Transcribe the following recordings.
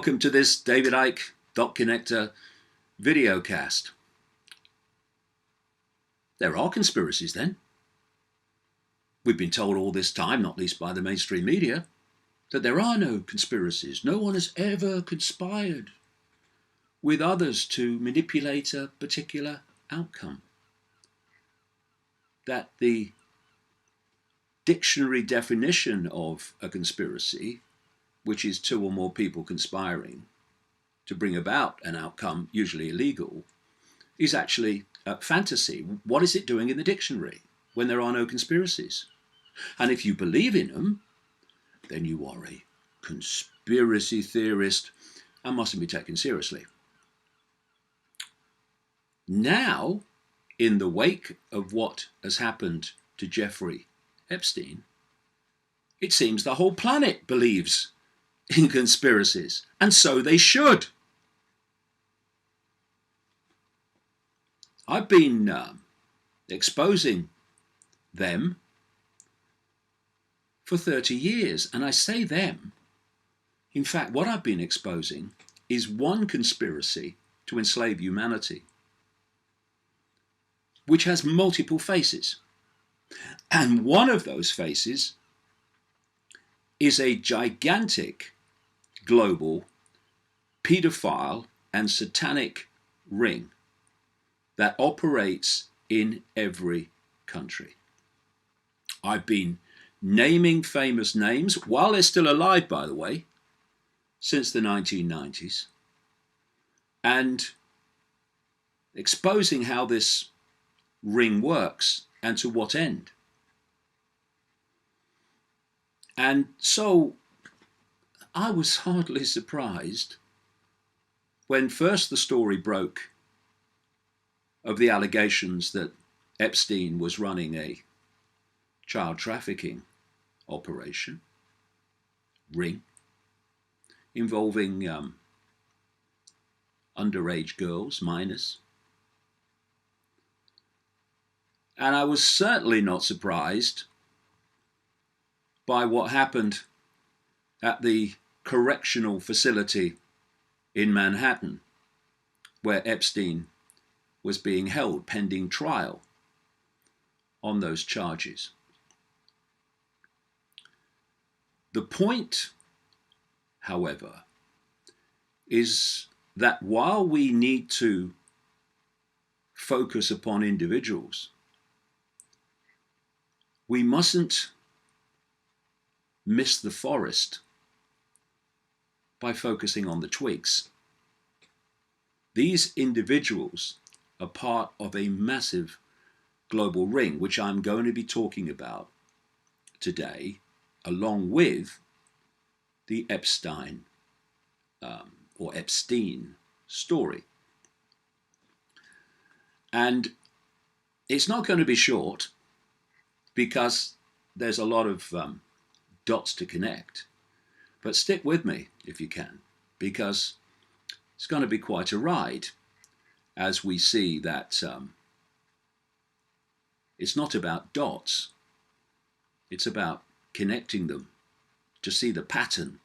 welcome to this David Icke Dot Connector videocast. There are conspiracies then. We've been told all this time, not least by the mainstream media, that there are no conspiracies. No one has ever conspired with others to manipulate a particular outcome. That the dictionary definition of a conspiracy, which is two or more people conspiring to bring about an outcome, usually illegal, is actually fantasy. What is it doing in the dictionary when there are no conspiracies? And if you believe in them, then you are a conspiracy theorist and mustn't be taken seriously. Now, in the wake of what has happened to Jeffrey Epstein, it seems the whole planet believes in conspiracies, and so they should. I've been exposing them for 30 years, and I say them. In fact, what I've been exposing is one conspiracy to enslave humanity, which has multiple faces. And one of those faces is a gigantic global paedophile and satanic ring that operates in every country. I've been naming famous names, while they're still alive, by the way, since the 1990s, and exposing how this ring works and to what end. And so I was hardly surprised when first the story broke of the allegations that Epstein was running a child trafficking operation, ring, involving underage girls, minors. And I was certainly not surprised by what happened at the correctional facility in Manhattan, where Epstein was being held pending trial on those charges. The point, however, is that while we need to focus upon individuals, we mustn't miss the forest by focusing on the twigs. These individuals are part of a massive global ring, which I'm going to be talking about today, along with the Epstein story. And it's not going to be short because there's a lot of dots to connect. But stick with me if you can, because it's going to be quite a ride as we see that it's not about dots, it's about connecting them to see the pattern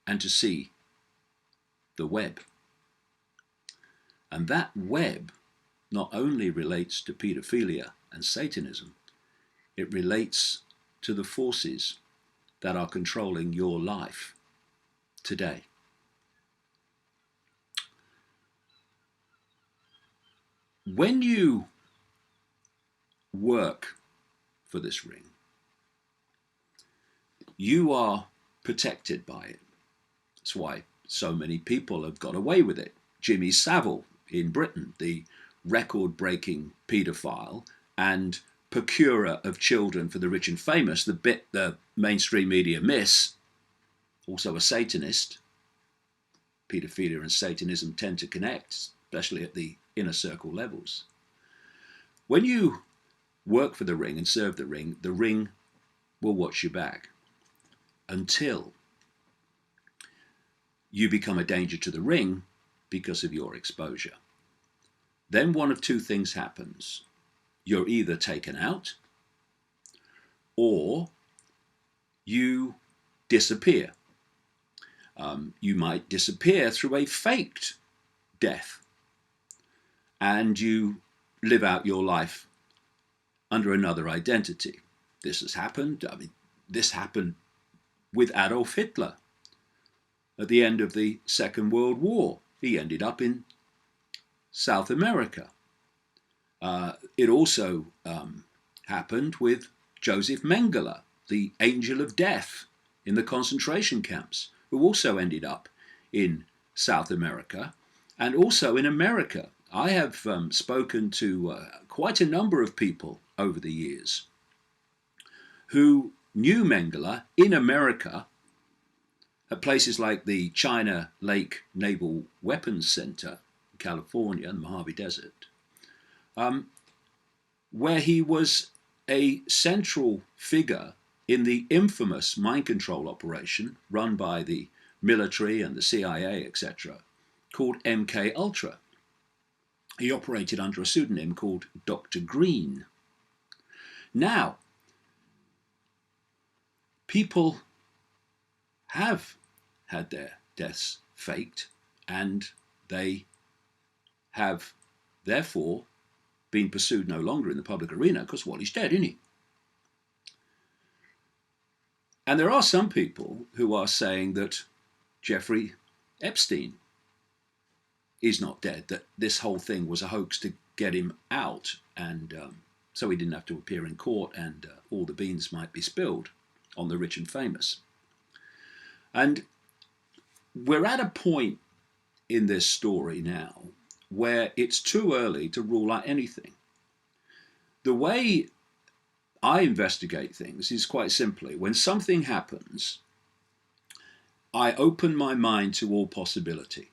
and to see the web. And that web not only relates to pedophilia and Satanism, it relates to the forces that are controlling your life today. When you work for this ring, you are protected by it. That's why so many people have got away with it. Jimmy Savile in Britain, the record-breaking paedophile and procurer of children for the rich and famous, the bit the mainstream media miss, also a Satanist. Paedophilia and Satanism tend to connect, especially at the inner circle levels. When you work for the ring and serve the ring will watch your back until you become a danger to the ring because of your exposure. Then one of two things happens. You're either taken out or you disappear. You might disappear through a faked death, and you live out your life under another identity. This has happened. I mean, this happened with Adolf Hitler at the end of the Second World War. He ended up in South America. It also happened with Joseph Mengele, the angel of death in the concentration camps, who also ended up in South America and also in America. I have spoken to quite a number of people over the years who knew Mengele in America at places like the China Lake Naval Weapons Center in California, in the Mojave Desert, where he was a central figure in the infamous mind control operation run by the military and the CIA, etc., called MK Ultra. He operated under a pseudonym called Dr. Green. Now, people have had their deaths faked, and they have therefore been pursued no longer in the public arena because, well, he's dead, isn't he? And there are some people who are saying that Jeffrey Epstein is not dead, that this whole thing was a hoax to get him out, and so he didn't have to appear in court, and all the beans might be spilled on the rich and famous. And we're at a point in this story now where it's too early to rule out anything. The way I investigate things is quite simply, when something happens, I open my mind to all possibility.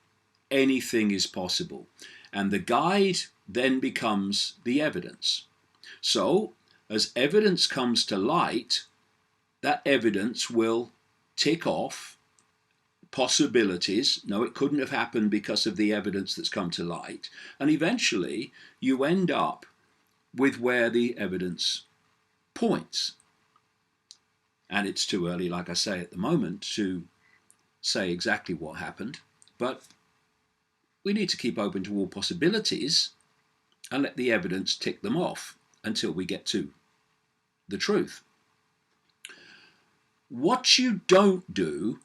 Anything is possible. And the guide then becomes the evidence. So, as evidence comes to light, that evidence will tick off possibilities. No, it couldn't have happened because of the evidence that's come to light. And eventually, you end up with where the evidence points. And it's too early, like I say, at the moment, to say exactly what happened. But we need to keep open to all possibilities and let the evidence tick them off until we get to the truth. What you don't do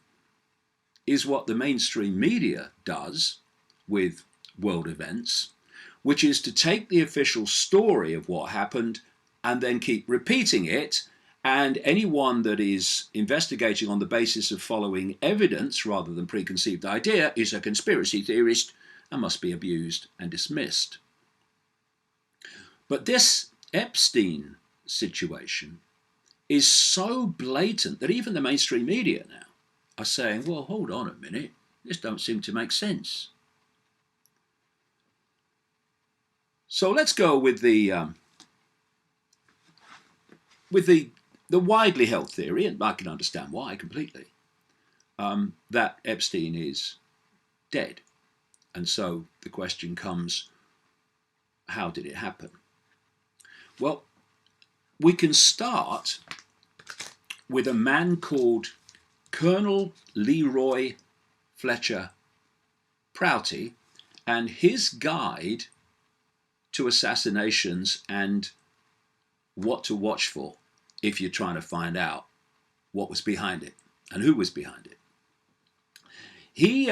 is what the mainstream media does with world events, which is to take the official story of what happened and then keep repeating it, and anyone that is investigating on the basis of following evidence rather than preconceived idea is a conspiracy theorist and must be abused and dismissed. But this Epstein situation is so blatant that even the mainstream media now are saying, well, hold on a minute, this don't seem to make sense. So let's go with the widely held theory, and I can understand why completely, that Epstein is dead. And so the question comes, how did it happen? Well, we can start with a man called Colonel Leroy Fletcher Prouty and his guide to assassinations and what to watch for if you're trying to find out what was behind it and who was behind it. He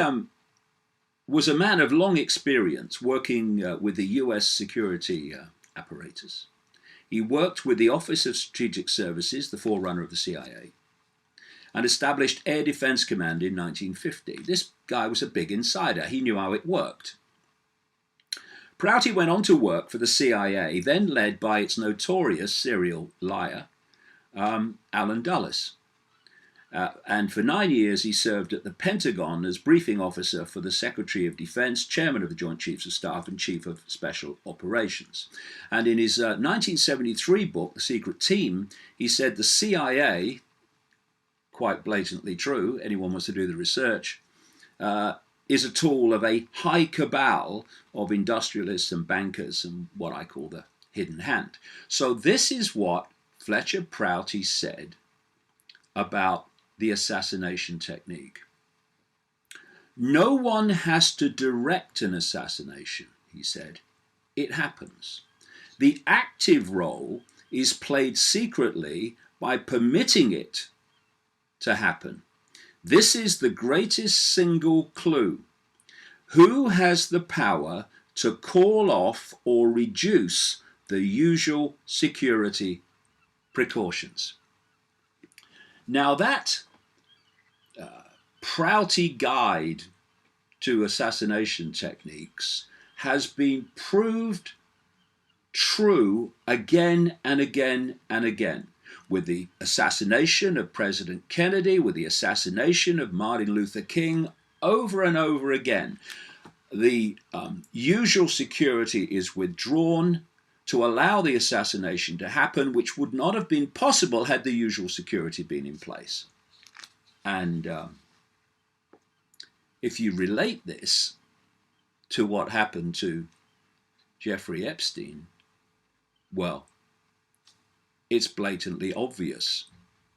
was a man of long experience working with the US security apparatus. He worked with the Office of Strategic Services, the forerunner of the CIA, and established Air Defense Command in 1950. This guy was a big insider. He knew how it worked. Prouty went on to work for the CIA, then led by its notorious serial liar, Allen Dulles. And for 9 years, he served at the Pentagon as briefing officer for the Secretary of Defense, chairman of the Joint Chiefs of Staff, and chief of special operations. And in his 1973 book, The Secret Team, he said the CIA, quite blatantly true, anyone wants to do the research, is a tool of a high cabal of industrialists and bankers and what I call the hidden hand. So this is what Fletcher Prouty said about the assassination technique. No one has to direct an assassination, he said. It happens. The active role is played secretly by permitting it to happen. This is the greatest single clue. Who has the power to call off or reduce the usual security precautions? Now that Prouty guide to assassination techniques has been proved true again and again and again. With the assassination of President Kennedy, with the assassination of Martin Luther King, over and over again, the usual security is withdrawn to allow the assassination to happen, which would not have been possible had the usual security been in place. And if you relate this to what happened to Jeffrey Epstein, well, it's blatantly obvious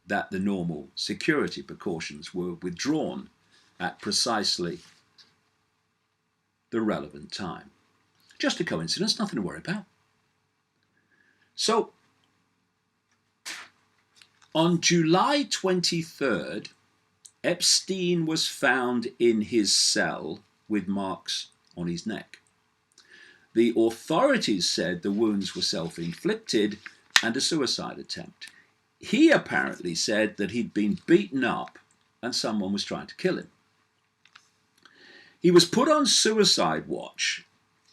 that the normal security precautions were withdrawn at precisely the relevant time. Just a coincidence, nothing to worry about. So, on July 23rd, Epstein was found in his cell with marks on his neck. The authorities said the wounds were self-inflicted and a suicide attempt. He apparently said that he'd been beaten up and someone was trying to kill him. He was put on suicide watch,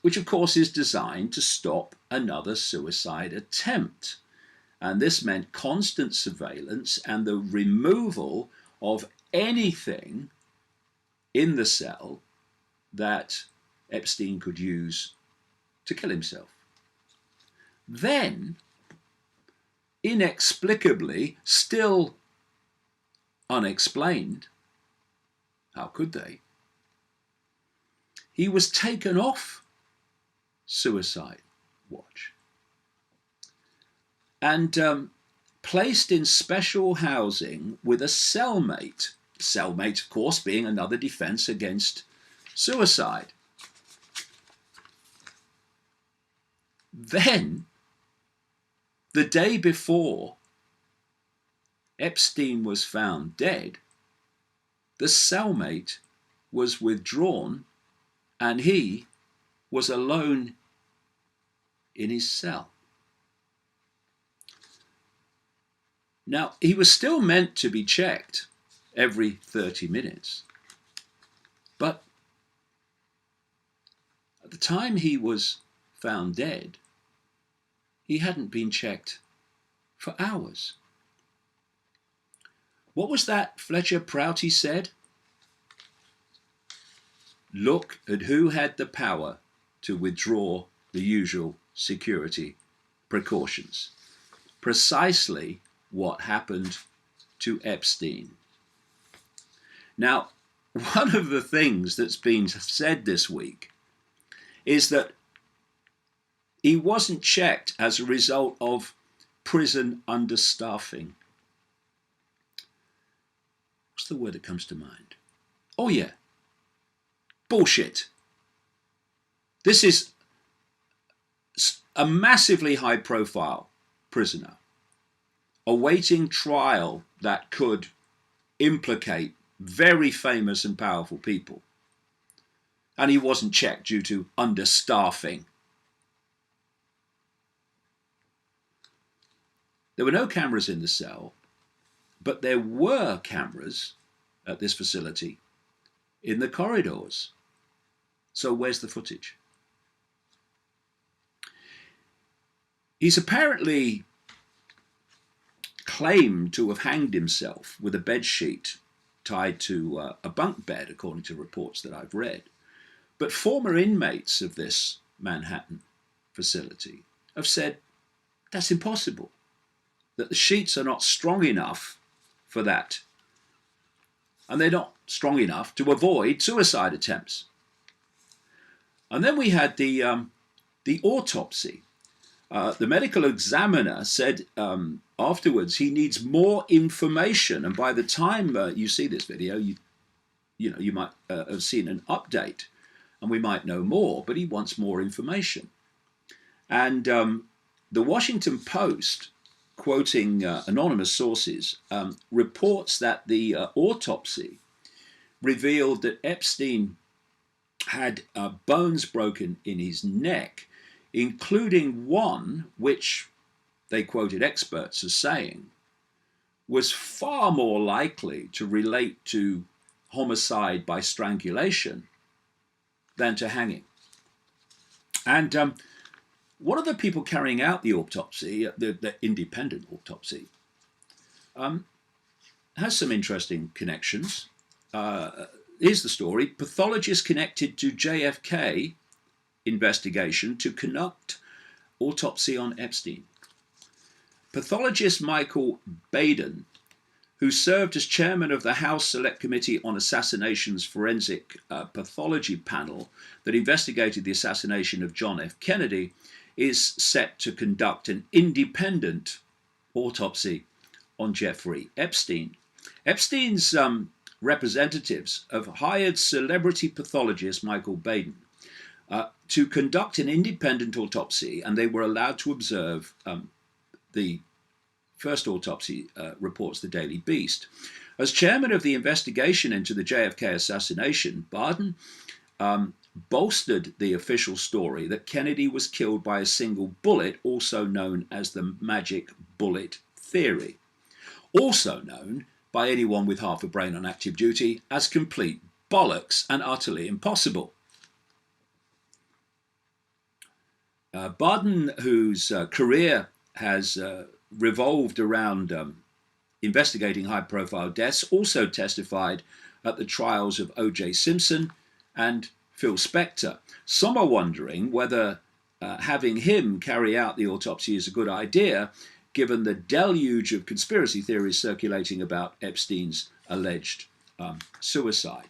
which of course is designed to stop another suicide attempt. And this meant constant surveillance and the removal of anything in the cell that Epstein could use to kill himself. Then, inexplicably, still unexplained, how could they? He was taken off suicide watch and placed in special housing with a cellmate. Cellmate, of course, being another defense against suicide. Then, the day before Epstein was found dead, the cellmate was withdrawn and he was alone in his cell. Now, he was still meant to be checked every 30 minutes, but at the time he was found dead, he hadn't been checked for hours. What was that Fletcher Prouty said? Look at who had the power to withdraw the usual security precautions. Precisely what happened to Epstein. Now, one of the things that's been said this week is that he wasn't checked as a result of prison understaffing. What's the word that comes to mind? Oh yeah, bullshit. This is a massively high-profile prisoner awaiting trial that could implicate very famous and powerful people. And he wasn't checked due to understaffing. There were no cameras in the cell, but there were cameras at this facility in the corridors. So where's the footage? He's apparently claimed to have hanged himself with a bedsheet tied to a bunk bed, according to reports that I've read. But former inmates of this Manhattan facility have said that's impossible, that the sheets are not strong enough for that. And they're not strong enough to avoid suicide attempts. And then we had the autopsy. The medical examiner said afterwards he needs more information. And by the time you see this video, you might have seen an update, and we might know more, but he wants more information. And the Washington Post, quoting anonymous sources, reports that the autopsy revealed that Epstein had bones broken in his neck, including one which they quoted experts as saying was far more likely to relate to homicide by strangulation than to hanging. And one of the people carrying out the autopsy, the independent autopsy, has some interesting connections. Here's the story. Pathologist connected to JFK investigation to conduct autopsy on Epstein. Pathologist Michael Baden, who served as chairman of the House Select Committee on Assassinations Forensic Pathology panel that investigated the assassination of John F. Kennedy, is set to conduct an independent autopsy on Jeffrey Epstein. Epstein's representatives have hired celebrity pathologist Michael Baden to conduct an independent autopsy, and they were allowed to observe the first autopsy, reports the Daily Beast. As chairman of the investigation into the JFK assassination, Baden bolstered the official story that Kennedy was killed by a single bullet, also known as the magic bullet theory, also known by anyone with half a brain on active duty as complete bollocks and utterly impossible. Baden, whose career has revolved around investigating high-profile deaths, also testified at the trials of O.J. Simpson and Phil Spector. Some are wondering whether having him carry out the autopsy is a good idea, given the deluge of conspiracy theories circulating about Epstein's alleged suicide.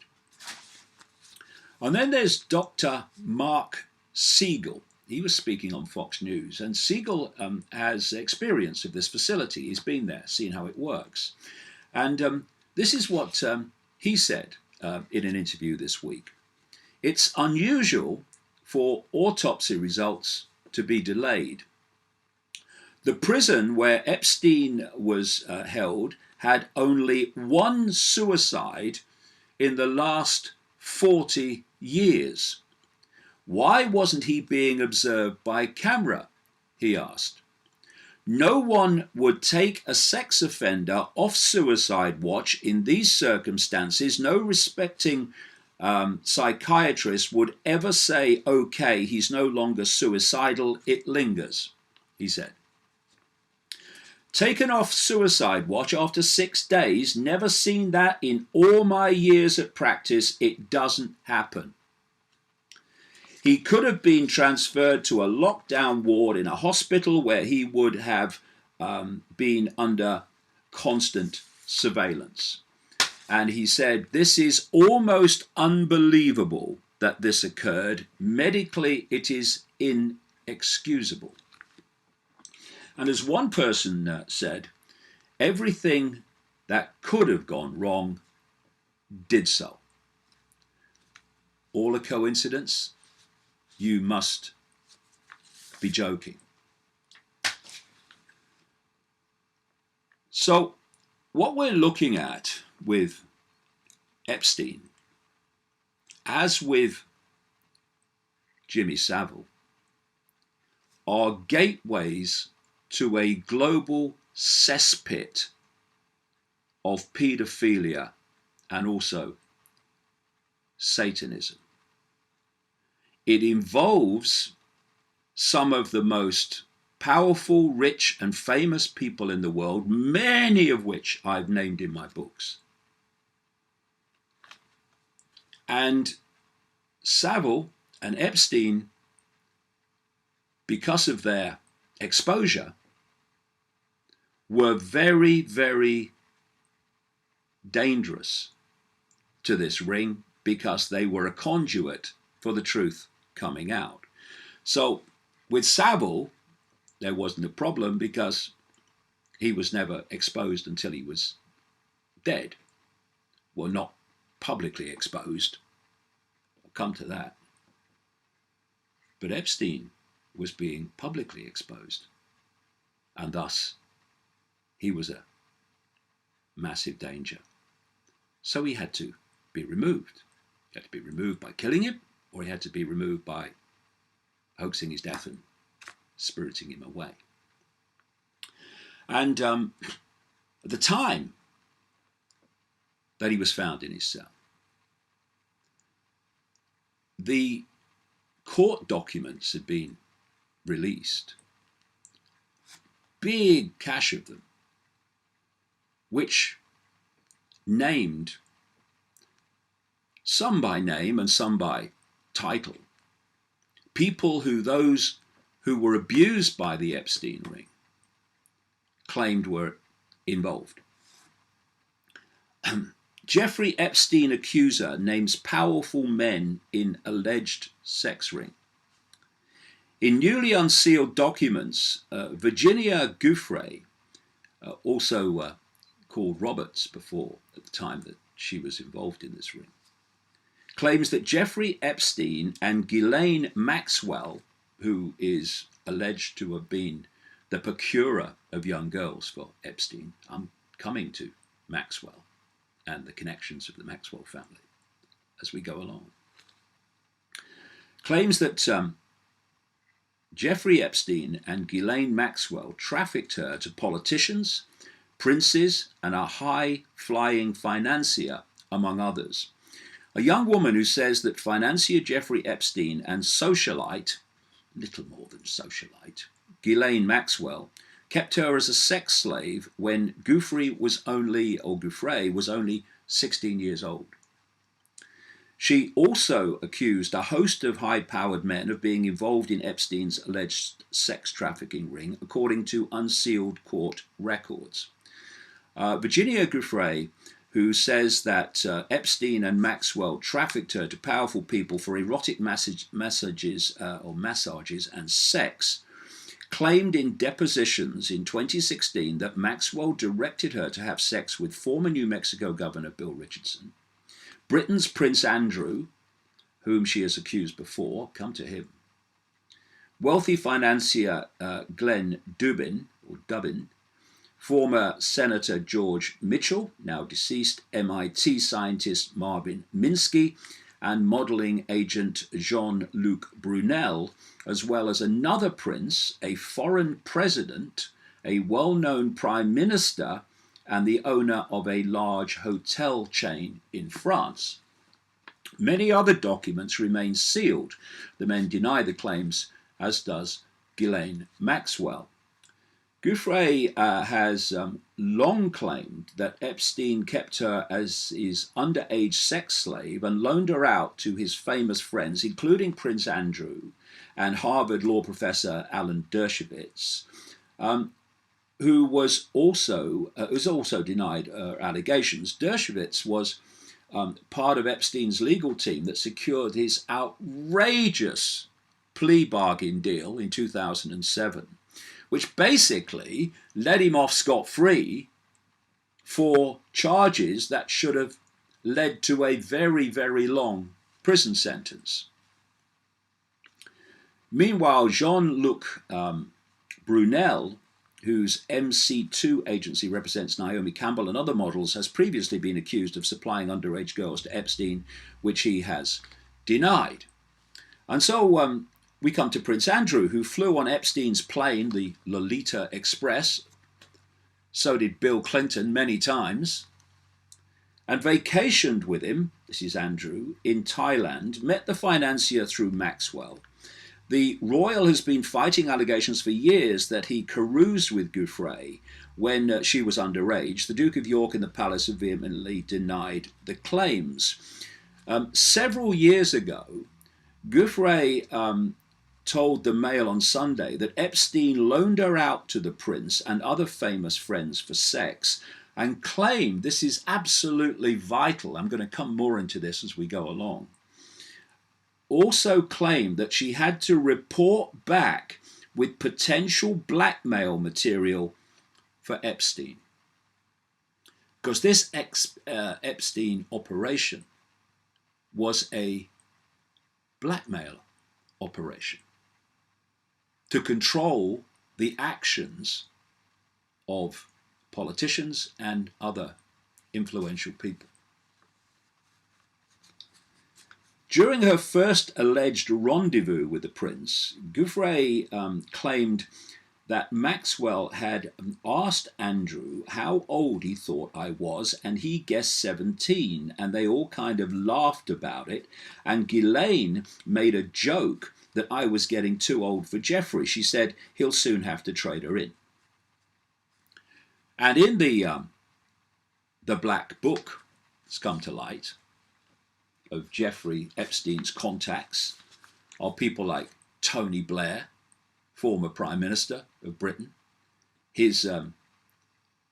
And then there's Dr. Mark Siegel. He was speaking on Fox News, and Siegel has experience of this facility. He's been there, seen how it works. And this is what he said in an interview this week. It's unusual for autopsy results to be delayed. The prison where Epstein was held had only one suicide in the last 40 years. Why wasn't he being observed by camera? He asked. No one would take a sex offender off suicide watch in these circumstances. No respecting psychiatrist would ever say, okay, he's no longer suicidal, it lingers, he said. Taken off suicide watch after 6 days, never seen that in all my years at practice, it doesn't happen. He could have been transferred to a lockdown ward in a hospital where he would have been under constant surveillance. And he said, this is almost unbelievable that this occurred. Medically, it is inexcusable. And as one person said, everything that could have gone wrong did so. All a coincidence? You must be joking. So what we're looking at with Epstein, as with Jimmy Savile, are gateways to a global cesspit of paedophilia and also Satanism. It involves some of the most powerful, rich, and famous people in the world, many of which I've named in my books. And Savile and Epstein, because of their exposure, were very, very dangerous to this ring because they were a conduit for the truth coming out. So with Savile, there wasn't a problem because he was never exposed until he was dead. Well, not publicly exposed. I'll come to that. But Epstein was being publicly exposed, and thus he was a massive danger. So he had to be removed. He had to be removed by killing him, or he had to be removed by hoaxing his death and spiriting him away. And at the time that he was found in his cell, the court documents had been released, big cache of them, which named, some by name and some by title, those who were abused by the Epstein ring claimed were involved. Jeffrey Epstein accuser names powerful men in alleged sex ring. In newly unsealed documents, Virginia Giuffre, also called Roberts before at the time that she was involved in this ring, claims that Jeffrey Epstein and Ghislaine Maxwell, who is alleged to have been the procurer of young girls for Epstein, I'm coming to Maxwell and the connections of the Maxwell family as we go along, claims that Jeffrey Epstein and Ghislaine Maxwell trafficked her to politicians, princes, and a high-flying financier, among others. A young woman who says that financier Jeffrey Epstein and socialite, little more than socialite, Ghislaine Maxwell, kept her as a sex slave when Giuffre was only 16 years old. She also accused a host of high-powered men of being involved in Epstein's alleged sex trafficking ring, according to unsealed court records. Virginia Giuffre, who says that Epstein and Maxwell trafficked her to powerful people for erotic massages and sex, claimed in depositions in 2016 that Maxwell directed her to have sex with former New Mexico Governor Bill Richardson, Britain's Prince Andrew, whom she has accused before, come to him, wealthy financier Glenn Dubin, former Senator George Mitchell, now deceased, MIT scientist Marvin Minsky, and modeling agent Jean-Luc Brunel, as well as another prince, a foreign president, a well-known prime minister, and the owner of a large hotel chain in France. Many other documents remain sealed. The men deny the claims, as does Ghislaine Maxwell. Giuffre has long claimed that Epstein kept her as his underage sex slave and loaned her out to his famous friends, including Prince Andrew and Harvard law professor Alan Dershowitz, who was also denied allegations. Dershowitz was part of Epstein's legal team that secured his outrageous plea bargain deal in 2007, which basically let him off scot-free for charges that should have led to a very, very long prison sentence. Meanwhile, Jean-Luc Brunel, whose MC2 agency represents Naomi Campbell and other models, has previously been accused of supplying underage girls to Epstein, which he has denied. And so we come to Prince Andrew, who flew on Epstein's plane, the Lolita Express. So did Bill Clinton many times. And vacationed with him, this is Andrew, in Thailand, met the financier through Maxwell. The royal has been fighting allegations for years that he caroused with Giuffre when she was underage. The Duke of York and the palace have vehemently denied the claims. Several years ago, Giuffre told the Mail on Sunday that Epstein loaned her out to the prince and other famous friends for sex, and claimed, this is absolutely vital, I'm going to come more into this as we go along, also claimed that she had to report back with potential blackmail material for Epstein. Because this Epstein operation was a blackmail operation to control the actions of politicians and other influential people. During her first alleged rendezvous with the prince, Giuffre claimed that Maxwell had asked Andrew how old he thought I was, and he guessed 17, and they all kind of laughed about it, and Ghislaine made a joke that I was getting too old for Jeffrey. She said he'll soon have to trade her in. And in the black book that's come to light of Jeffrey Epstein's contacts are people like Tony Blair, former Prime Minister of Britain, his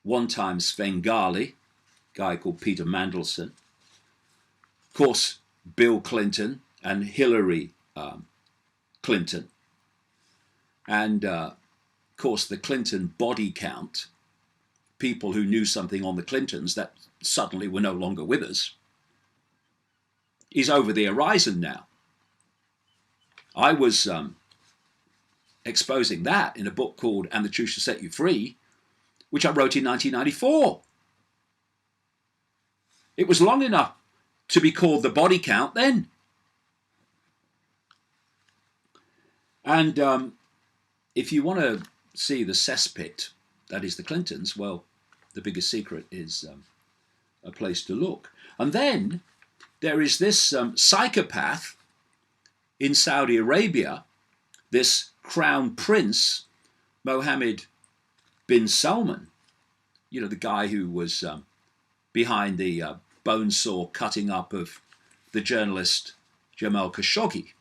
one-time Svengali, guy called Peter Mandelson, of course Bill Clinton and Hillary Clinton, and of course the Clinton body count, people who knew something on the Clintons that suddenly were no longer with us, is over the horizon now. I was exposing that in a book called And the Truth Shall Set You Free, which I wrote in 1994. It was long enough to be called the body count then. And if you want to see the cesspit, that is the Clintons, well, the biggest secret is a place to look. And then there is this psychopath in Saudi Arabia, this crown prince, Mohammed bin Salman, you know, the guy who was behind the bone saw cutting up of the journalist Jamal Khashoggi.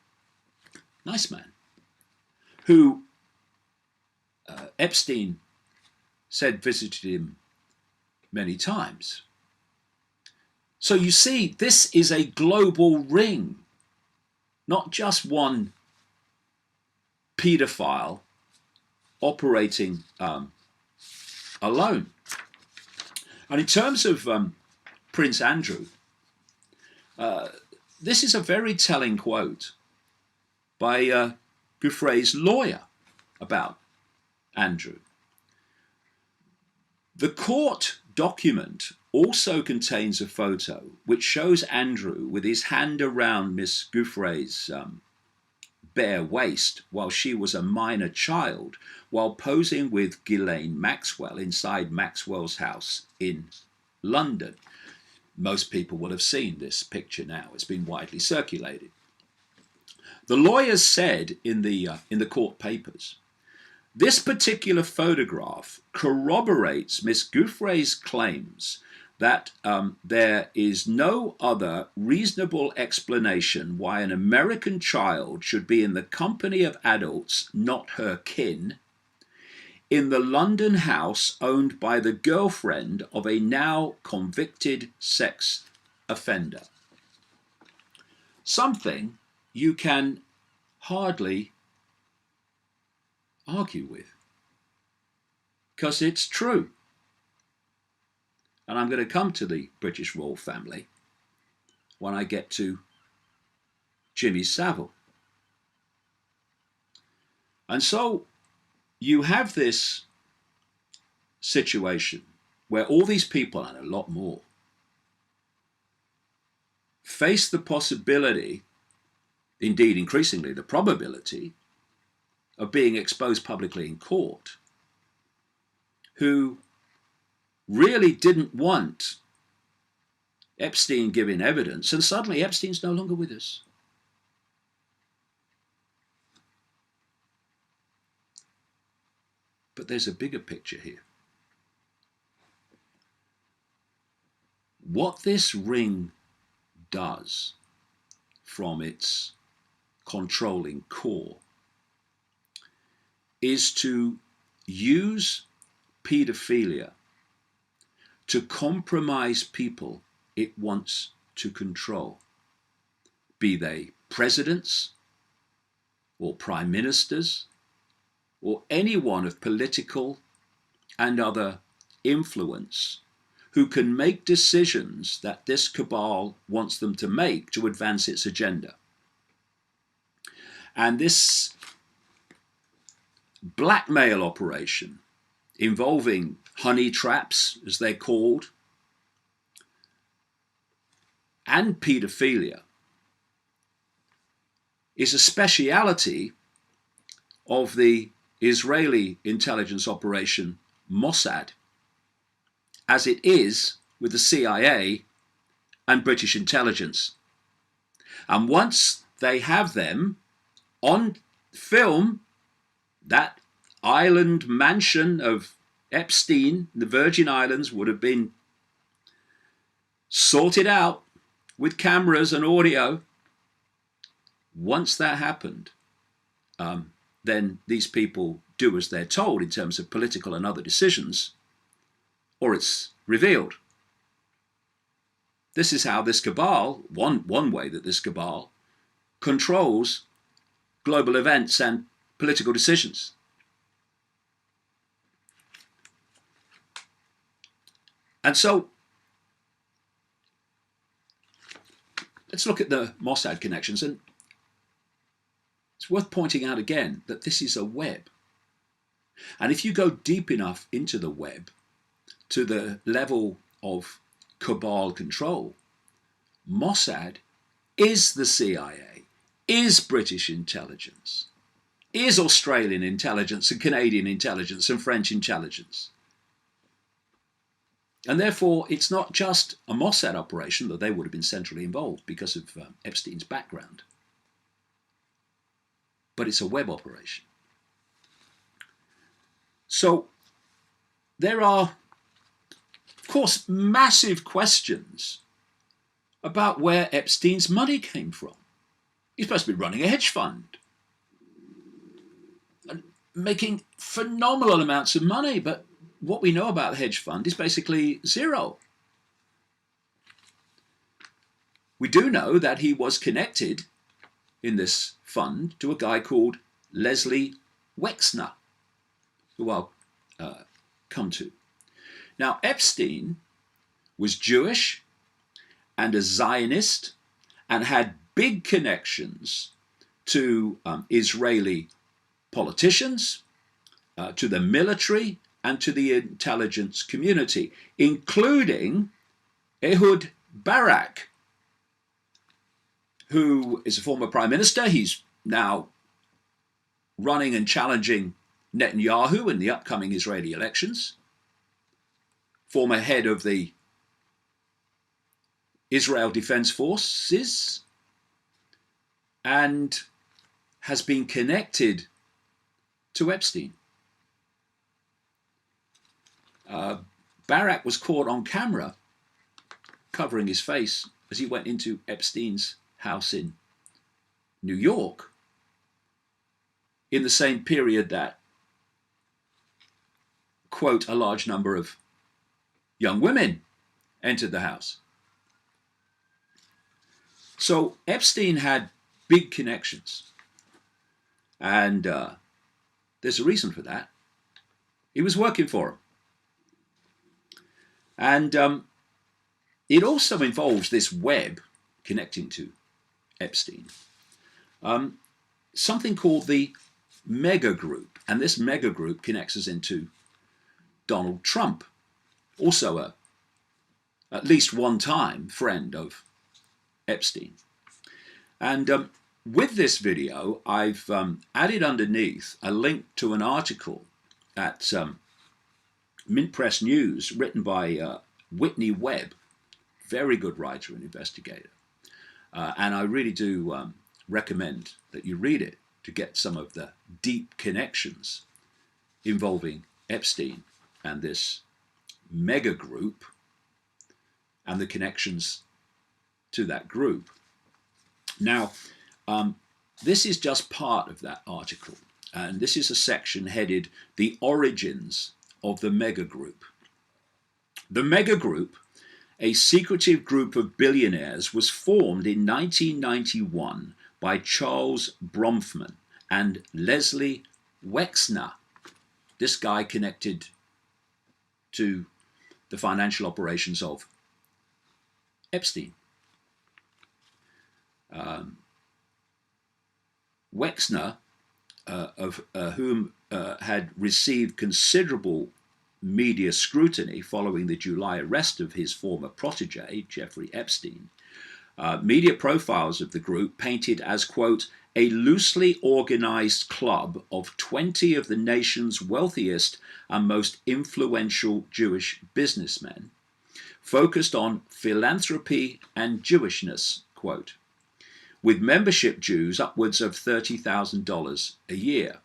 Nice man. Who Epstein said visited him many times. So you see, this is a global ring, not just one paedophile operating alone. And in terms of Prince Andrew, this is a very telling quote by Giuffre's lawyer about Andrew. The court document also contains a photo which shows Andrew with his hand around Miss Giuffre's bare waist while she was a minor child, while posing with Ghislaine Maxwell inside Maxwell's house in London. Most people will have seen this picture now. It's been widely circulated. The lawyers said in the court papers, this particular photograph corroborates Miss Giuffre's claims that there is no other reasonable explanation why an American child should be in the company of adults not her kin in the London house owned by the girlfriend of a now convicted sex offender. Something you can hardly argue with, because it's true. And I'm going to come to the British royal family when I get to Jimmy Savile. And so you have this situation where all these people, and a lot more, face the possibility, indeed increasingly the probability, of being exposed publicly in court, who really didn't want Epstein giving evidence, and suddenly Epstein's no longer with us. But there's a bigger picture here. What this ring does from its controlling core is to use paedophilia to compromise people it wants to control, be they presidents or prime ministers or anyone of political and other influence who can make decisions that this cabal wants them to make to advance its agenda. And this blackmail operation involving honey traps, as they're called, and paedophilia is a speciality of the Israeli intelligence operation Mossad, as it is with the CIA and British intelligence. And once they have them on film, that island mansion of Epstein, the Virgin Islands, would have been sorted out with cameras and audio. Once that happened, then these people do as they're told in terms of political and other decisions, or it's revealed. This is how this cabal, one way that this cabal controls global events and political decisions. And so, let's look at the Mossad connections. And it's worth pointing out again that this is a web. And if you go deep enough into the web, to the level of cabal control, Mossad is the CIA, is British intelligence, is Australian intelligence and Canadian intelligence and French intelligence. And therefore, it's not just a Mossad operation, though they would have been centrally involved because of Epstein's background, but it's a web operation. So there are, of course, massive questions about where Epstein's money came from. He's supposed to be running a hedge fund and making phenomenal amounts of money, but what we know about the hedge fund is basically zero. We do know that he was connected in this fund to a guy called Leslie Wexner, who I'll come to. Now, Epstein was Jewish and a Zionist and had big connections to Israeli politicians, to the military, and to the intelligence community, including Ehud Barak, who is a former prime minister. He's now running and challenging Netanyahu in the upcoming Israeli elections, former head of the Israel Defense Forces, and has been connected to Epstein. Barak was caught on camera covering his face as he went into Epstein's house in New York in the same period that, quote, a large number of young women entered the house. So Epstein had big connections, and there's a reason for that. He was working for him. And it also involves this web connecting to Epstein, something called the mega group. And this mega group connects us into Donald Trump, also at least one time friend of Epstein. And with this video, I've added underneath a link to an article at Mint Press News written by Whitney Webb, very good writer and investigator. And I really do recommend that you read it to get some of the deep connections involving Epstein and this mega group and the connections to that group. Now, this is just part of that article, and this is a section headed "The Origins of the Mega Group." The Mega Group, a secretive group of billionaires, was formed in 1991 by Charles Bronfman and Leslie Wexner, this guy connected to the financial operations of Epstein. Wexner, whom had received considerable media scrutiny following the July arrest of his former protege, Jeffrey Epstein, media profiles of the group painted as, quote, a loosely organized club of 20 of the nation's wealthiest and most influential Jewish businessmen, focused on philanthropy and Jewishness, quote, with membership dues upwards of $30,000 a year.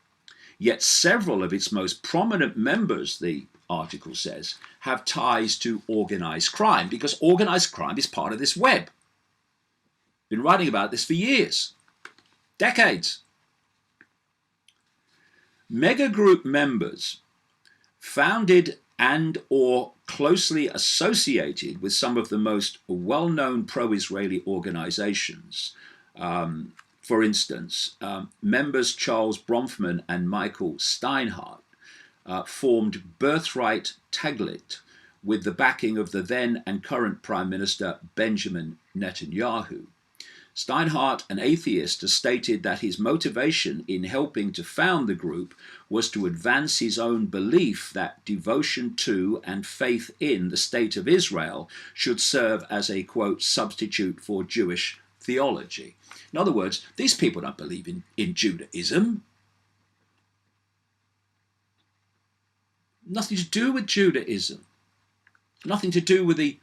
Yet several of its most prominent members, the article says, have ties to organized crime, because organized crime is part of this web. Been writing about this for years, decades. Megagroup members founded and or closely associated with some of the most well-known pro-Israeli organizations. For instance, members Charles Bronfman and Michael Steinhardt formed Birthright Taglit with the backing of the then and current Prime Minister Benjamin Netanyahu. Steinhardt, an atheist, has stated that his motivation in helping to found the group was to advance his own belief that devotion to and faith in the State of Israel should serve as a, quote, substitute for Jewish theology. In other words, these people don't believe in Judaism. Nothing to do with Judaism. Nothing to do with the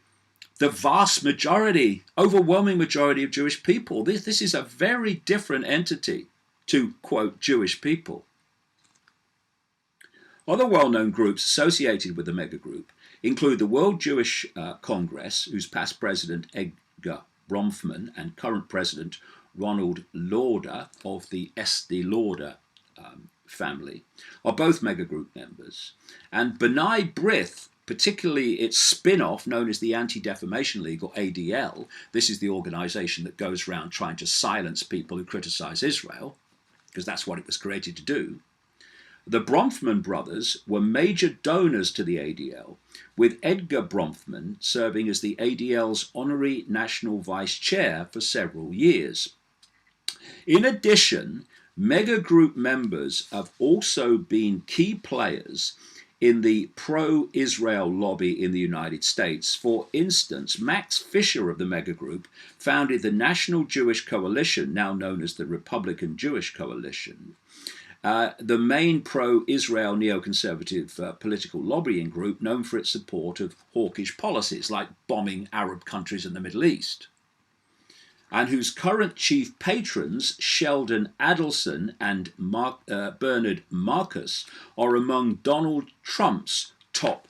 vast majority, overwhelming majority of Jewish people. This is a very different entity to, quote, Jewish people. Other well-known groups associated with the megagroup include the World Jewish Congress, whose past president Edgar Bronfman and current president Ronald Lauder of the Estee Lauder family are both megagroup members, and B'nai B'rith, particularly its spin-off known as the Anti-Defamation League, or ADL. This is the organization that goes around trying to silence people who criticize Israel, because that's what it was created to do. The Bronfman brothers were major donors to the ADL, with Edgar Bronfman serving as the ADL's honorary national vice chair for several years. In addition, megagroup members have also been key players in the pro-Israel lobby in the United States. For instance, Max Fisher of the megagroup founded the National Jewish Coalition, now known as the Republican Jewish Coalition, the main pro-Israel neoconservative political lobbying group known for its support of hawkish policies like bombing Arab countries in the Middle East, and whose current chief patrons, Sheldon Adelson and Bernard Marcus, are among Donald Trump's top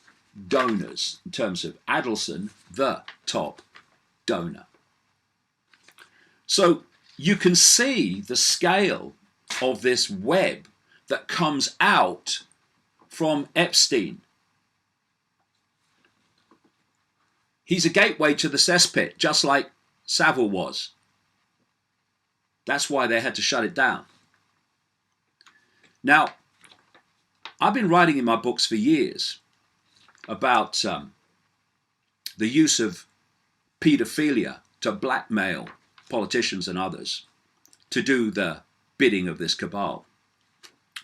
donors. In terms of Adelson, the top donor. So you can see the scale of this web that comes out from Epstein. He's a gateway to the cesspit, just like Savile was. That's why they had to shut it down. Now, I've been writing in my books for years about the use of paedophilia to blackmail politicians and others to do the bidding of this cabal.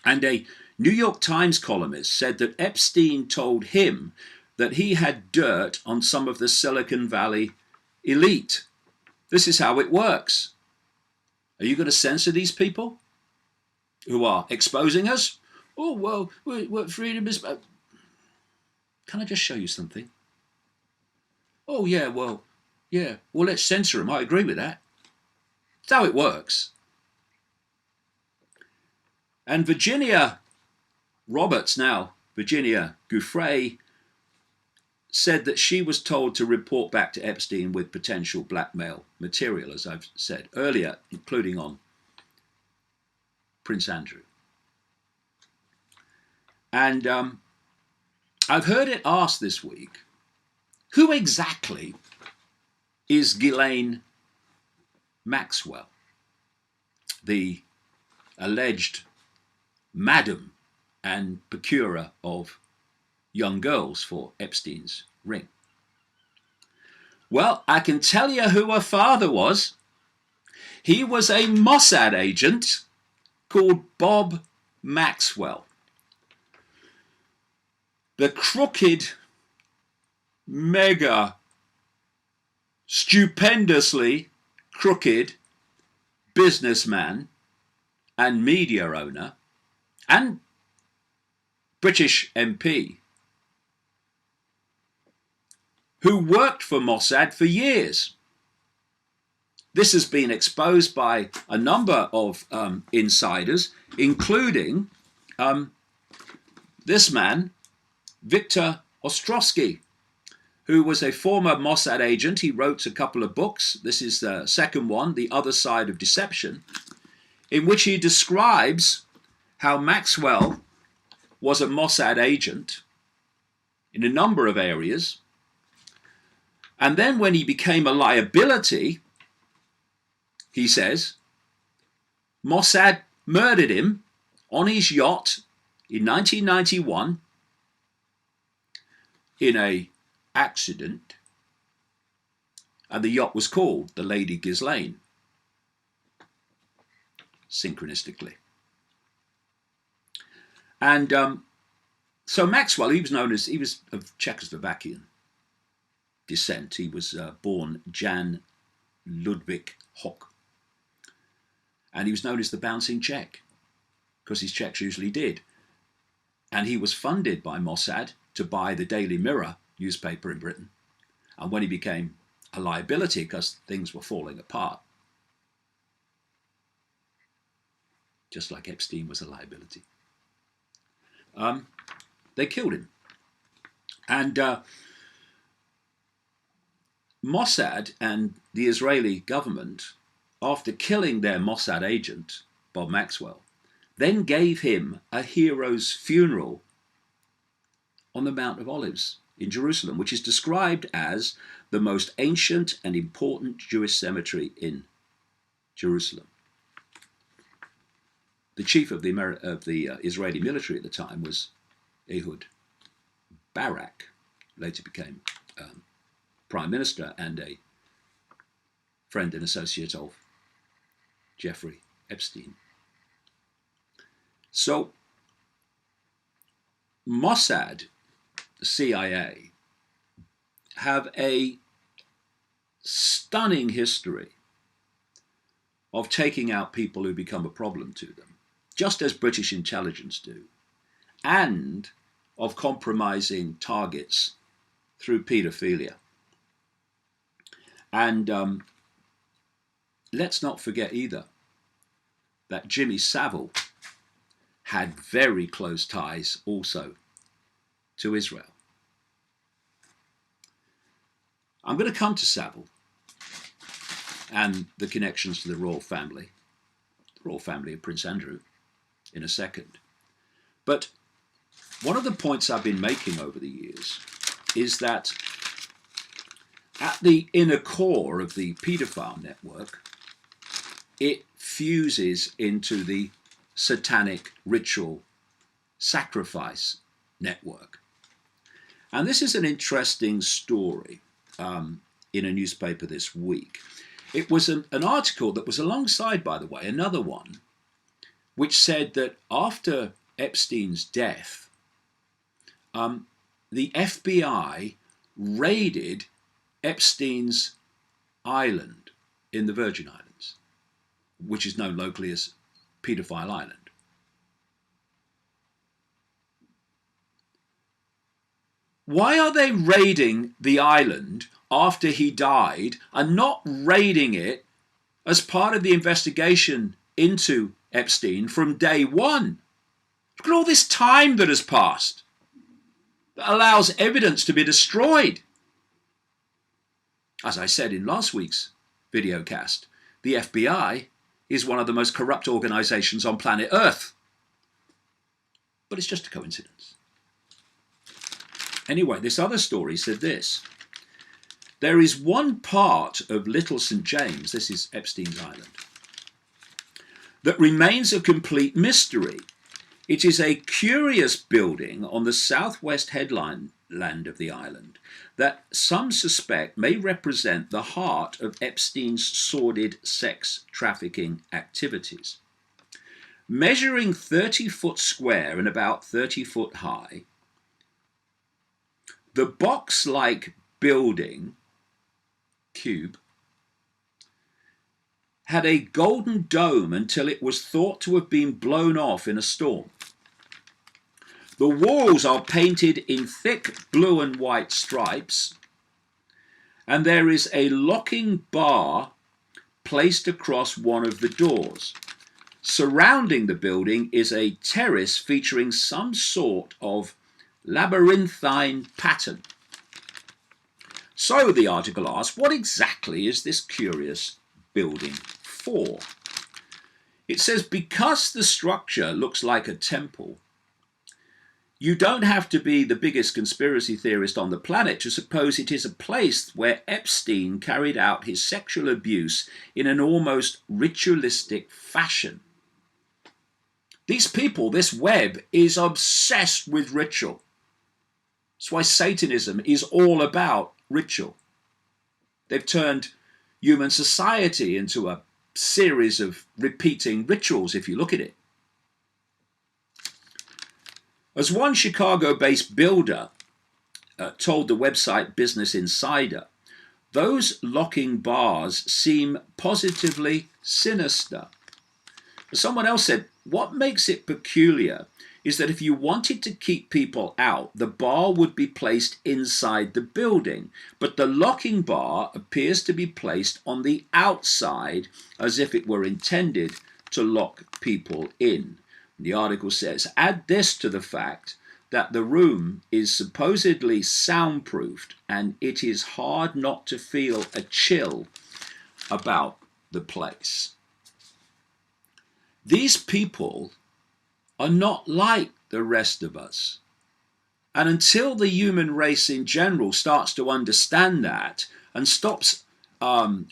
And a New York Times columnist said that Epstein told him that he had dirt on some of the Silicon Valley elite. This is how it works. Are you going to censor these people who are exposing us? Oh, well, what freedom is... Can I just show you something? Oh, yeah, well, let's censor them. I agree with that. That's how it works. And Virginia Roberts, now Virginia Giuffre, said that she was told to report back to Epstein with potential blackmail material, as I've said earlier, including on Prince Andrew. And I've heard it asked this week, who exactly is Ghislaine Maxwell, the alleged madam and procurer of young girls for Epstein's ring. Well, I can tell you who her father was. He was a Mossad agent called Bob Maxwell. The crooked, mega, stupendously crooked businessman and media owner and British MP who worked for Mossad for years. This has been exposed by a number of insiders, including this man, Victor Ostrowski, who was a former Mossad agent. He wrote a couple of books. This is the second one, The Other Side of Deception, in which he describes how Maxwell was a Mossad agent in a number of areas. And then when he became a liability, he says, Mossad murdered him on his yacht in 1991 in an accident, and the yacht was called the Lady Ghislaine, synchronistically. And so Maxwell, he was of Czechoslovakian descent. He was born Jan Ludwig Hock. And he was known as the bouncing Czech, because his Czechs usually did. And he was funded by Mossad to buy the Daily Mirror newspaper in Britain. And when he became a liability, because things were falling apart, just like Epstein was a liability, they killed him. And Mossad and the Israeli government, after killing their Mossad agent, Bob Maxwell, then gave him a hero's funeral on the Mount of Olives in Jerusalem, which is described as the most ancient and important Jewish cemetery in Jerusalem. The chief of the Israeli military at the time was Ehud Barak, later became prime minister and a friend and associate of Jeffrey Epstein. So Mossad, the CIA, have a stunning history of taking out people who become a problem to them, just as British intelligence do, and of compromising targets through paedophilia. And let's not forget either that Jimmy Savile had very close ties also to Israel. I'm going to come to Savile and the connections to the royal family of Prince Andrew, in a second. But one of the points I've been making over the years is that at the inner core of the paedophile network, it fuses into the satanic ritual sacrifice network. And this is an interesting story in a newspaper this week. It was an article that was alongside, by the way, another one, which said that after Epstein's death, the FBI raided Epstein's island in the Virgin Islands, which is known locally as Paedophile Island. Why are they raiding the island after he died and not raiding it as part of the investigation into Epstein from day one? Look at all this time that has passed that allows evidence to be destroyed. As I said in last week's videocast, the FBI is one of the most corrupt organizations on planet Earth. But it's just a coincidence. Anyway, this other story said this. There is one part of Little St. James, this is Epstein's Island, that remains a complete mystery. It is a curious building on the southwest headland mainland of the island that some suspect may represent the heart of Epstein's sordid sex trafficking activities. Measuring 30 foot square and about 30 foot high, the box-like building, cube, had a golden dome until it was thought to have been blown off in a storm. The walls are painted in thick blue and white stripes, and there is a locking bar placed across one of the doors. Surrounding the building is a terrace featuring some sort of labyrinthine pattern. So the article asks, what exactly is this curious building for? It says, because the structure looks like a temple, you don't have to be the biggest conspiracy theorist on the planet to suppose it is a place where Epstein carried out his sexual abuse in an almost ritualistic fashion. These people, this web, is obsessed with ritual. That's why Satanism is all about ritual. They've turned human society into a series of repeating rituals, if you look at it. As one Chicago-based builder told the website Business Insider, those locking bars seem positively sinister. Someone else said, what makes it peculiar is that if you wanted to keep people out, the bar would be placed inside the building, but the locking bar appears to be placed on the outside as if it were intended to lock people in. The article says, add this to the fact that the room is supposedly soundproofed and it is hard not to feel a chill about the place. These people are not like the rest of us. And until the human race in general starts to understand that and stops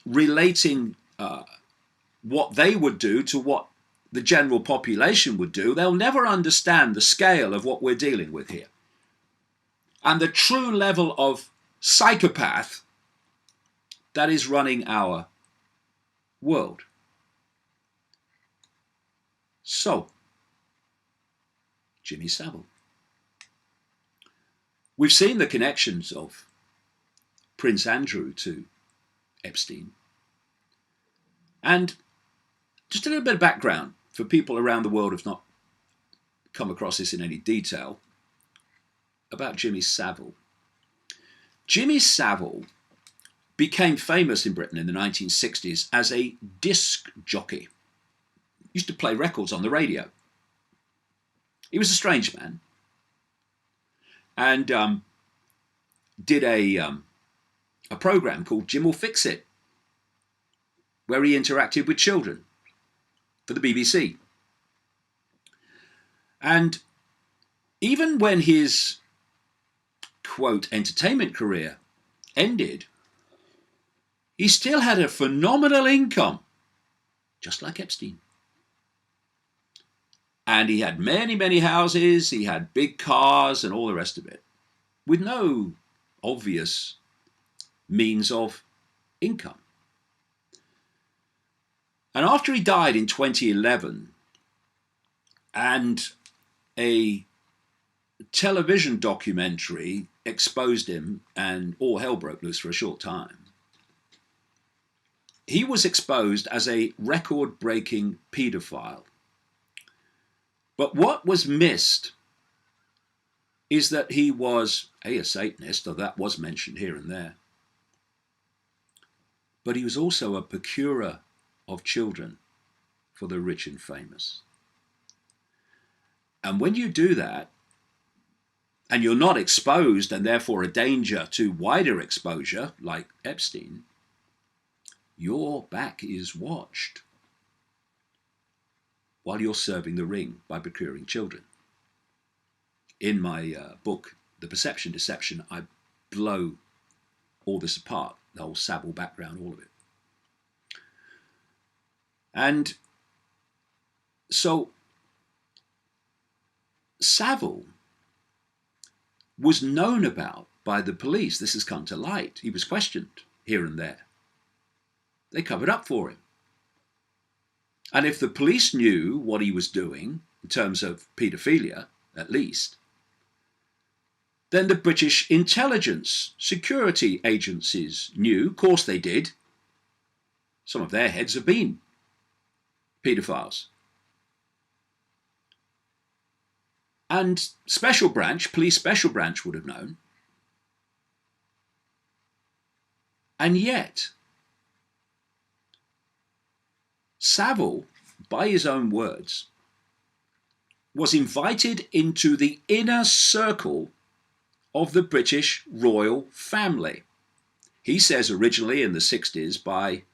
relating what they would do to what the general population would do, they'll never understand the scale of what we're dealing with here. And the true level of psychopath that is running our world. So, Jimmy Savile. We've seen the connections of Prince Andrew to Epstein. And just a little bit of background for people around the world who have not come across this in any detail about Jimmy Savile. Jimmy Savile became famous in Britain in the 1960s as a disc jockey. He used to play records on the radio. He was a strange man and did a program called Jim Will Fix It, where he interacted with children for the BBC. And even when his, quote, entertainment career ended, he still had a phenomenal income, just like Epstein. And he had many, many houses, he had big cars and all the rest of it, with no obvious means of income. And after he died in 2011, and a television documentary exposed him and all hell broke loose for a short time, he was exposed as a record-breaking paedophile. But what was missed is that he was, a Satanist, though that was mentioned here and there, but he was also a procurer of children for the rich and famous. And when you do that, and you're not exposed and therefore a danger to wider exposure, like Epstein, your back is watched while you're serving the ring by procuring children. In my book, The Perception Deception, I blow all this apart, the whole Savile background, all of it. And so Savile was known about by the police. This has come to light. He was questioned here and there. They covered up for him. And if the police knew what he was doing, in terms of paedophilia, at least, then the British intelligence security agencies knew. Of course they did. Some of their heads have been paedophiles. And special branch, police special branch would have known. And yet, Savile, by his own words, was invited into the inner circle of the British royal family. He says originally in the 60s by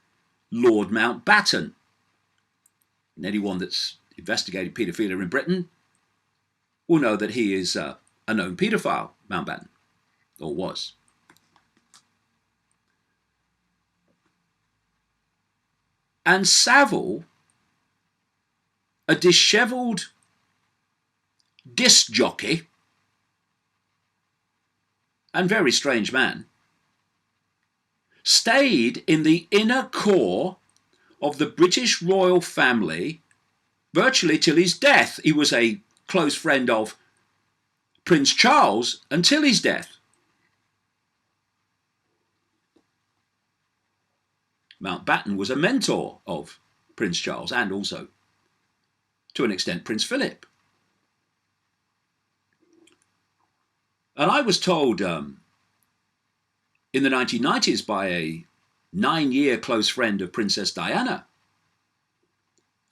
Lord Mountbatten. And anyone that's investigated paedophilia in Britain will know that he is a known paedophile, Mountbatten, or was. And Savile, a dishevelled disc jockey and very strange man, stayed in the inner core of the British royal family virtually till his death. He was a close friend of Prince Charles until his death. Mountbatten was a mentor of Prince Charles and also, to an extent, Prince Philip. And I was told in the 1990s by a 9-year close friend of Princess Diana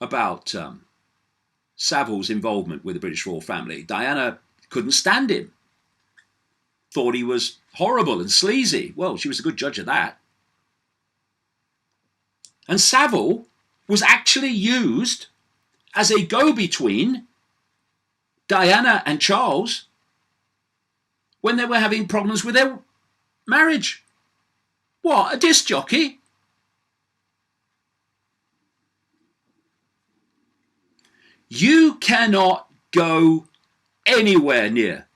about Savile's involvement with the British royal family. Diana couldn't stand him, thought he was horrible and sleazy. Well, she was a good judge of that. And Savile was actually used as a go-between Diana and Charles when they were having problems with their marriage. What, a disc jockey? You cannot go anywhere near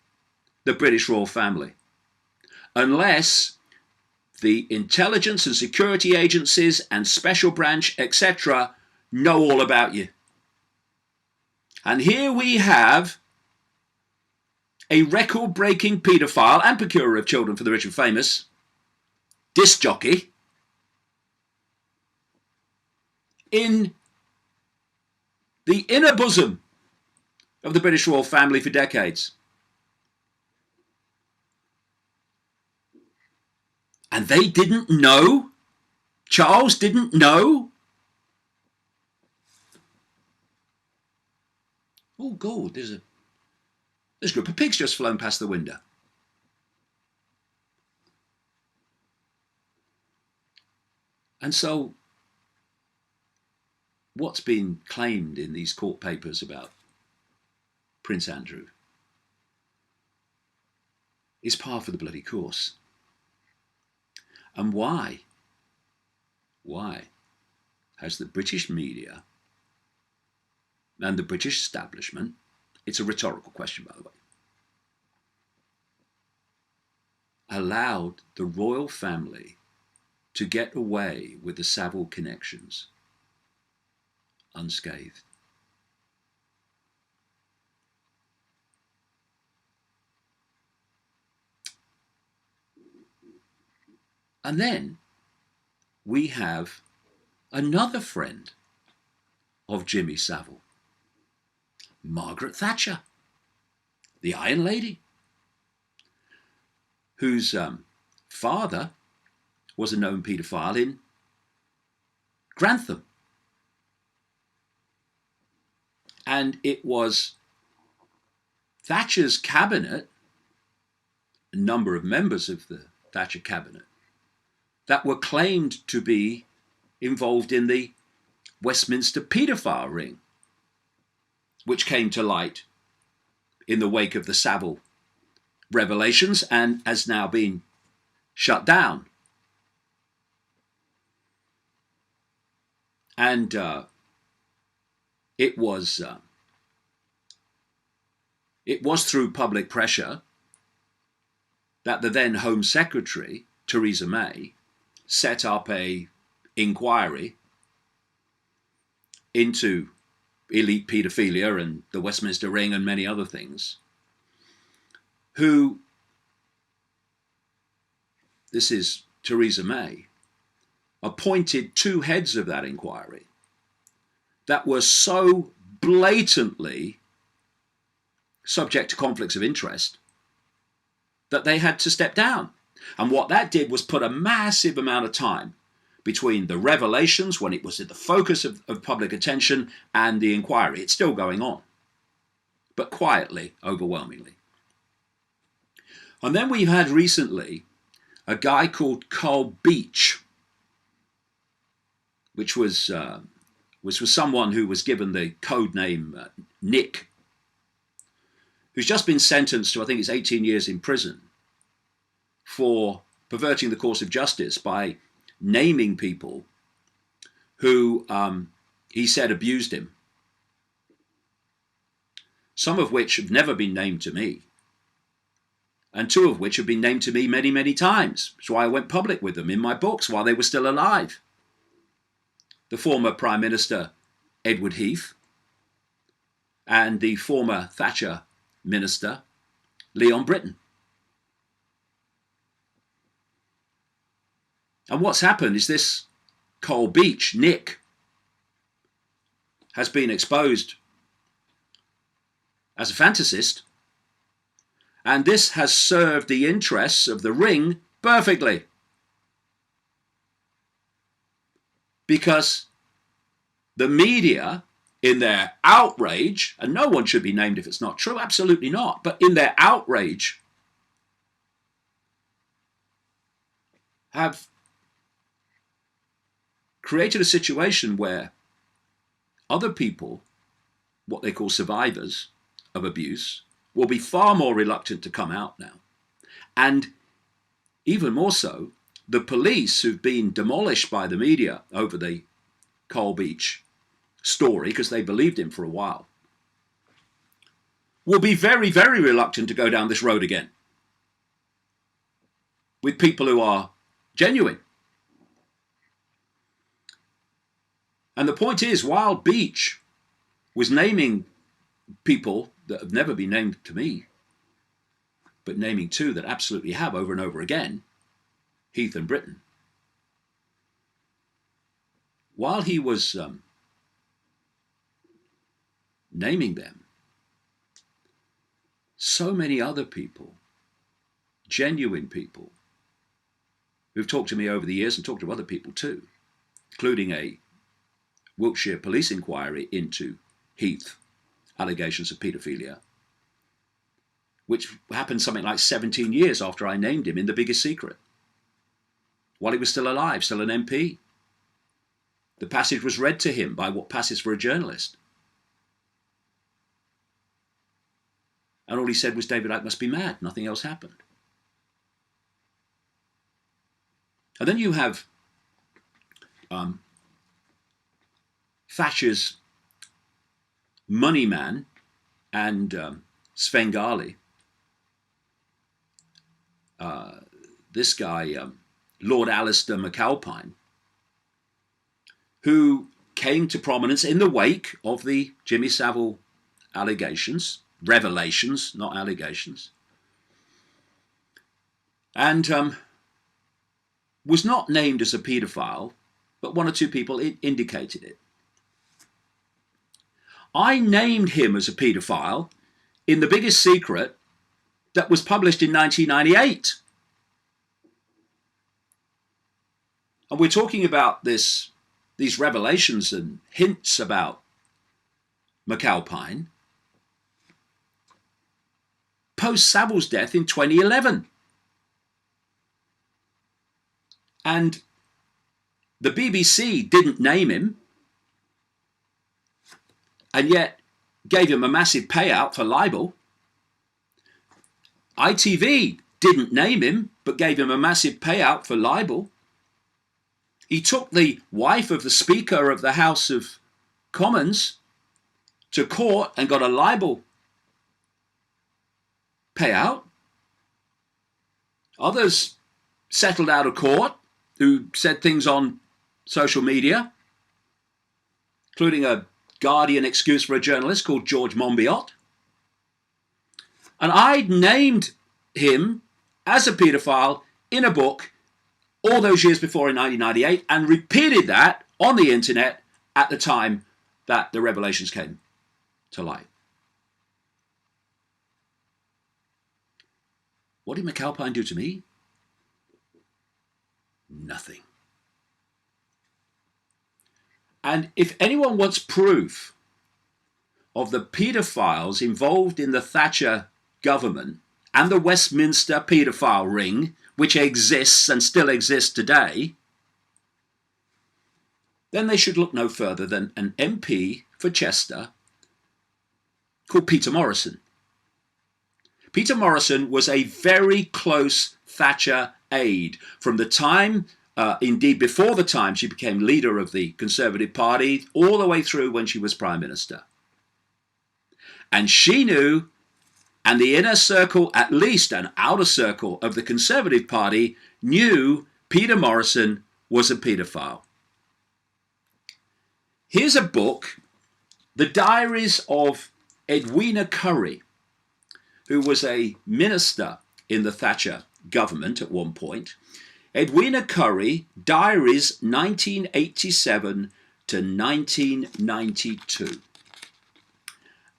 the British royal family unless the intelligence and security agencies and special branch, etc., know all about you. And here we have a record-breaking paedophile and procurer of children for the rich and famous, disc jockey, in the inner bosom of the British royal family for decades. And they didn't know? Charles didn't know? Oh, God, there's a group of pigs just flown past the window. And so, what's been claimed in these court papers about Prince Andrew is par for the bloody course. And why has the British media and the British establishment, it's a rhetorical question, by the way, allowed the royal family to get away with the Savile connections unscathed? And then we have another friend of Jimmy Savile, Margaret Thatcher, the Iron Lady, whose father was a known paedophile in Grantham. And it was Thatcher's cabinet, a number of members of the Thatcher cabinet, that were claimed to be involved in the Westminster paedophile ring, which came to light in the wake of the Savile revelations and has now been shut down. And it was through public pressure that the then Home Secretary, Theresa May, set up a inquiry into elite paedophilia and the Westminster Ring and many other things, who, this is Theresa May, appointed two heads of that inquiry that were so blatantly subject to conflicts of interest that they had to step down. And what that did was put a massive amount of time between the revelations, when it was at the focus of public attention, and the inquiry. It's still going on, but quietly, overwhelmingly. And then we've had recently a guy called Carl Beach, which was someone who was given the code name Nick, who's just been sentenced to, I think it's 18 years in prison, for perverting the course of justice by naming people who he said abused him, some of which have never been named to me, and two of which have been named to me many, many times. That's why I went public with them in my books while they were still alive. The former Prime Minister Edward Heath and the former Thatcher Minister Leon Brittan. And what's happened is this Cole Beach, Nick, has been exposed as a fantasist, and this has served the interests of the Ring perfectly. Because the media, in their outrage, and no one should be named if it's not true, absolutely not, but in their outrage, have created a situation where other people, what they call survivors of abuse, will be far more reluctant to come out now. And even more so, the police, who've been demolished by the media over the Cole Beach story because they believed him for a while, will be very, very reluctant to go down this road again with people who are genuine. And the point is, while Beach was naming people that have never been named to me, but naming two that absolutely have over and over again, Heath and Brittan, while he was naming them, so many other people, genuine people, who've talked to me over the years and talked to other people too, including a Wiltshire police inquiry into Heath allegations of paedophilia, which happened something like 17 years after I named him in The Biggest Secret, while he was still alive, still an MP. The passage was read to him by what passes for a journalist. And all he said was, David Icke must be mad. Nothing else happened. And then you have Thatcher's money man and Svengali, this guy, Lord Alistair McAlpine, who came to prominence in the wake of the Jimmy Savile allegations, revelations, not allegations, and was not named as a paedophile, but one or two people indicated it. I named him as a paedophile in The Biggest Secret that was published in 1998. And we're talking about these revelations and hints about McAlpine post Savile's death in 2011. And the BBC didn't name him, and yet gave him a massive payout for libel. ITV didn't name him, but gave him a massive payout for libel. He took the wife of the Speaker of the House of Commons to court and got a libel payout. Others settled out of court who said things on social media, including a Guardian excuse for a journalist called George Monbiot. And I'd named him as a paedophile in a book all those years before in 1998 and repeated that on the internet at the time that the revelations came to light. What did McAlpine do to me? Nothing. And if anyone wants proof of the paedophiles involved in the Thatcher government and the Westminster paedophile ring, which exists and still exists today, then they should look no further than an MP for Chester called Peter Morrison. Peter Morrison was a very close Thatcher aide from the time, indeed before the time she became leader of the Conservative Party, all the way through when she was Prime Minister. And she knew, and the inner circle, at least an outer circle of the Conservative Party, knew Peter Morrison was a paedophile. Here's a book, The Diaries of Edwina Currie, who was a minister in the Thatcher government at one point. Edwina Currie, Diaries 1987 to 1992.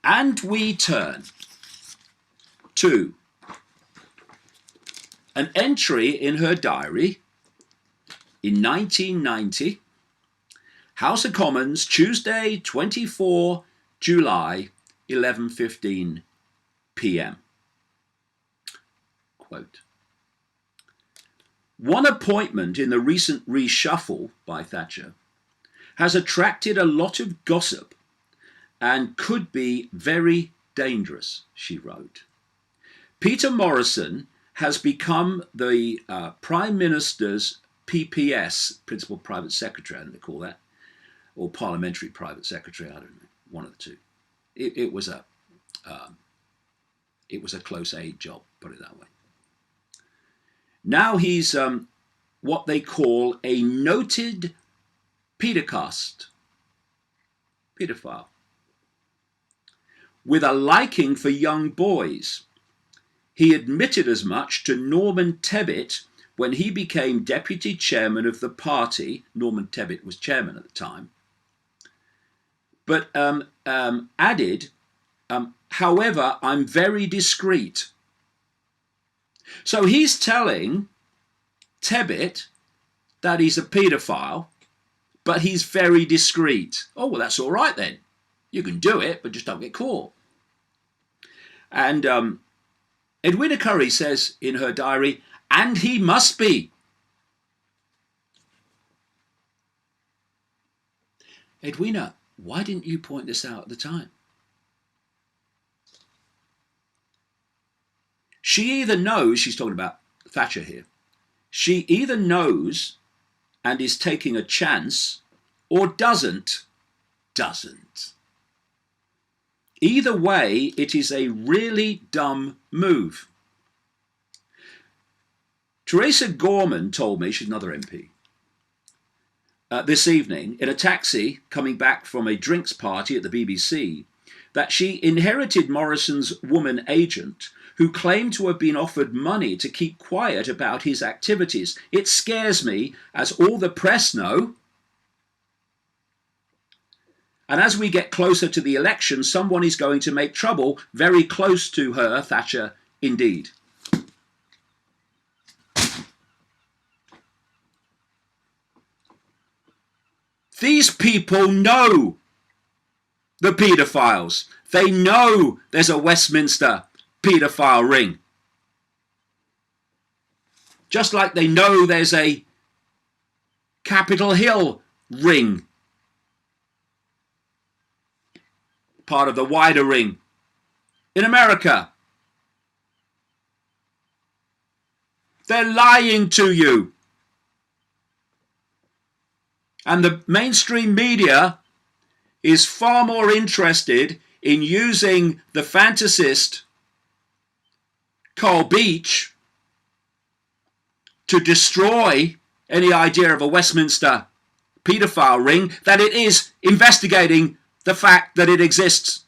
And we turn to an entry in her diary in 1990, House of Commons, Tuesday, 24 July, 11:15 p.m. Quote, "One appointment in the recent reshuffle by Thatcher has attracted a lot of gossip and could be very dangerous," she wrote. "Peter Morrison has become the Prime Minister's PPS, Principal Private Secretary, I don't know what they call that, or Parliamentary Private Secretary, I don't know, one of the two. It was a close aid job, put it that way. Now he's what they call a noted paedophile, with a liking for young boys. He admitted as much to Norman Tebbit when he became deputy chairman of the party. Norman Tebbit was chairman at the time. But added, however, I'm very discreet. So he's telling Tebbit that he's a paedophile, but he's very discreet. Oh, well, that's all right then. You can do it, but just don't get caught. And Edwina Currie says in her diary, and he must be. Edwina, why didn't you point this out at the time? She either knows, she's talking about Thatcher here, she either knows and is taking a chance or doesn't. Either way, it is a really dumb move. Teresa Gorman told me, she's another MP, this evening in a taxi coming back from a drinks party at the BBC, that she inherited Morrison's woman agent, who claimed to have been offered money to keep quiet about his activities. It scares me, as all the press know. And as we get closer to the election, someone is going to make trouble very close to her, Thatcher, indeed. These people know the paedophiles. They know there's a Westminster paedophile ring. Just like they know there's a Capitol Hill ring. Part of the wider ring in America. They're lying to you. And the mainstream media is far more interested in using the fantasist Carl Beach to destroy any idea of a Westminster paedophile ring than it is investigating the fact that it exists.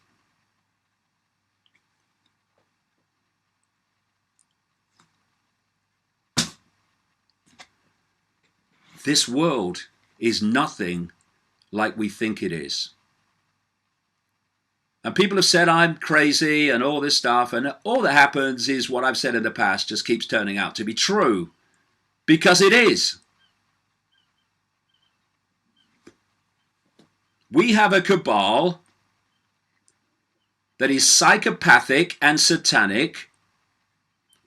This world is nothing like we think it is. And people have said I'm crazy and all this stuff, and all that happens is what I've said in the past just keeps turning out to be true, because it is. We have a cabal that is psychopathic and satanic,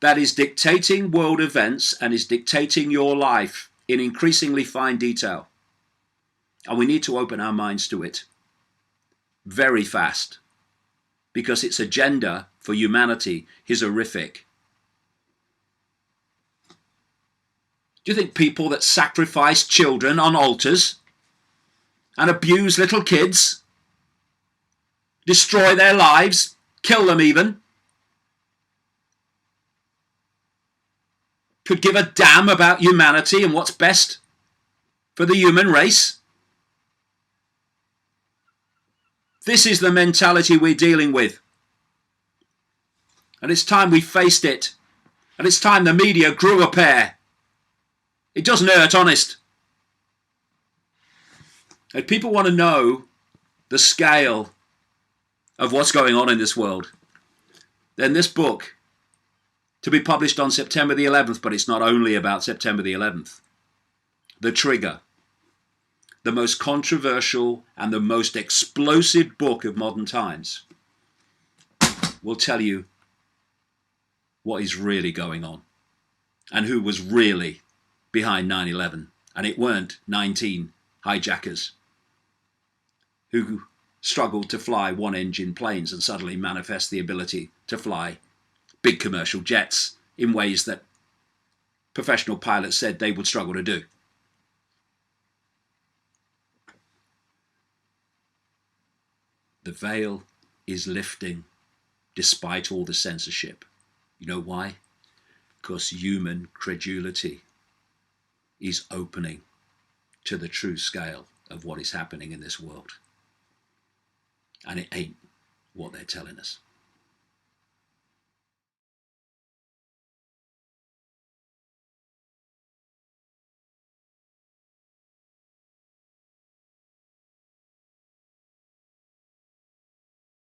that is dictating world events and is dictating your life in increasingly fine detail. And we need to open our minds to it very fast, because its agenda for humanity is horrific. Do you think people that sacrifice children on altars and abuse little kids, destroy their lives, kill them even, could give a damn about humanity and what's best for the human race? This is the mentality we're dealing with. And it's time we faced it. And it's time the media grew a pair. It doesn't hurt, honest. If people want to know the scale of what's going on in this world, then this book, to be published on September the 11th, but it's not only about September the 11th, The Trigger, the most controversial and the most explosive book of modern times, will tell you what is really going on and who was really behind 9/11. And it weren't 19 hijackers who struggled to fly one-engine planes and suddenly manifest the ability to fly big commercial jets in ways that professional pilots said they would struggle to do. The veil is lifting despite all the censorship. You know why? Because human credulity is opening to the true scale of what is happening in this world. And it ain't what they're telling us.